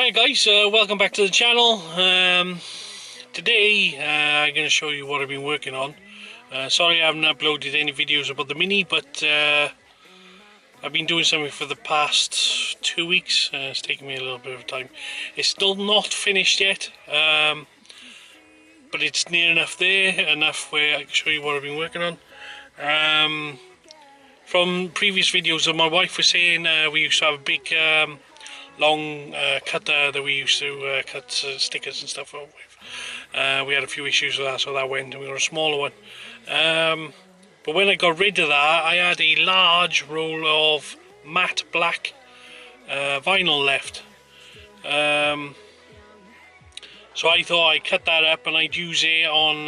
Hi guys, welcome back to the channel. Today I'm going to show you what I've been working on. Sorry I haven't uploaded any videos about the Mini, but I've been doing something for the past 2 weeks. It's taken me a little bit of time. It's still not finished yet, but it's near enough where I can show you what I've been working on. From previous videos, my wife was saying we used to have a big long cutter that we used to cut stickers and stuff with. We had a few issues with that, so that went, and we got a smaller one. But when I got rid of that, I had a large roll of matte black vinyl left. So I thought I'd cut that up and I'd use it on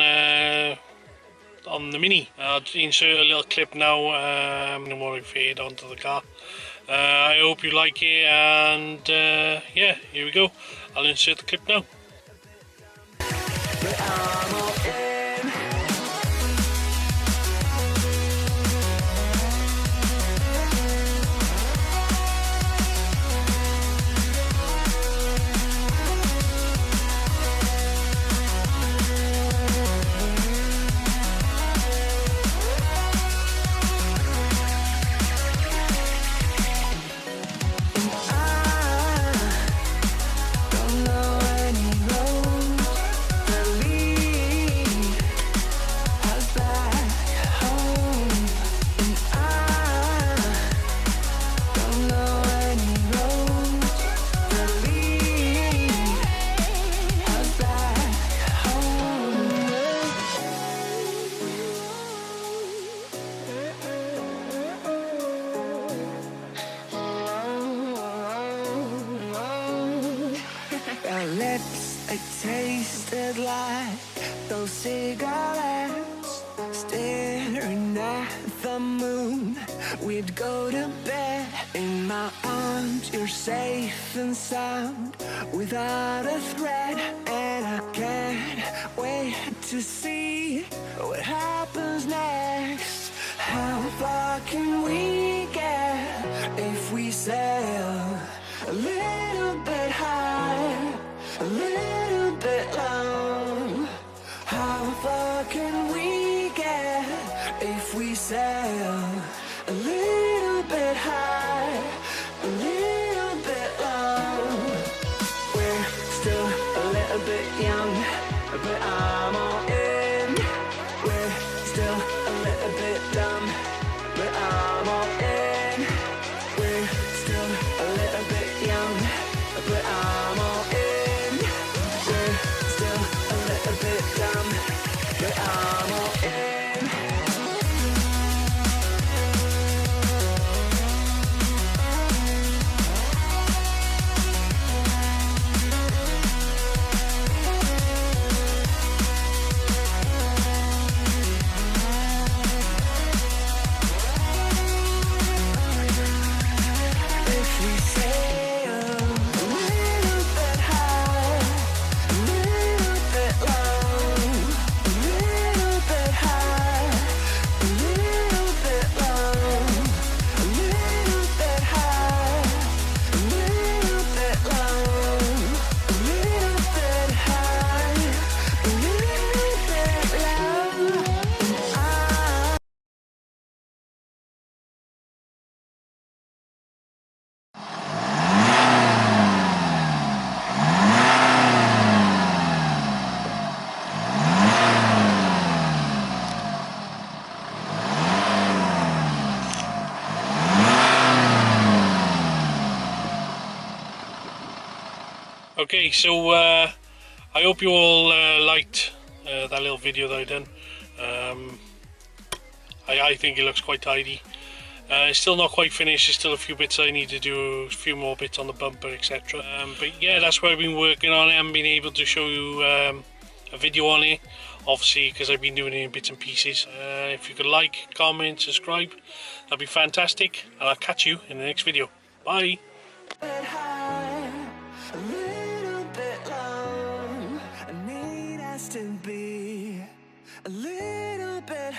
the Mini. I'll insert a little clip now and what I fitted onto the car. I hope you like it, and yeah, here we go. I'll insert the clip now. Our lips, they tasted like those cigarettes. Staring at the moon, we'd go to bed. In my arms, you're safe and sound, without a threat. And I can't wait to see what happens next. How far can we get if we sail a little bit high, a little bit low? How far can we get if we sail a little bit high, a little bit low? We're still a little bit young, but I'm all in. We're still a little bit dumb, but I'm all in. We're still a little bit young, but I'm all in. We're still a little bit dumb, but I'm all in. If we sail a little bit high, a little bit low, a little bit high, a little bit low, a little bit high, a little bit low, a little bit high, a little bit low. Okay, so I hope you all liked that little video that I done. I think it looks quite tidy. It's still not quite finished. There's still a few bits I need to do, a few more bits on the bumper, etc. But yeah, that's what I've been working on. I haven't been able to show you a video on it, obviously, because I've been doing it in bits and pieces. If you could like, comment, subscribe, that'd be fantastic, and I'll catch you in the next video. Bye. Bit high, a little bit low. I need us to be a little bit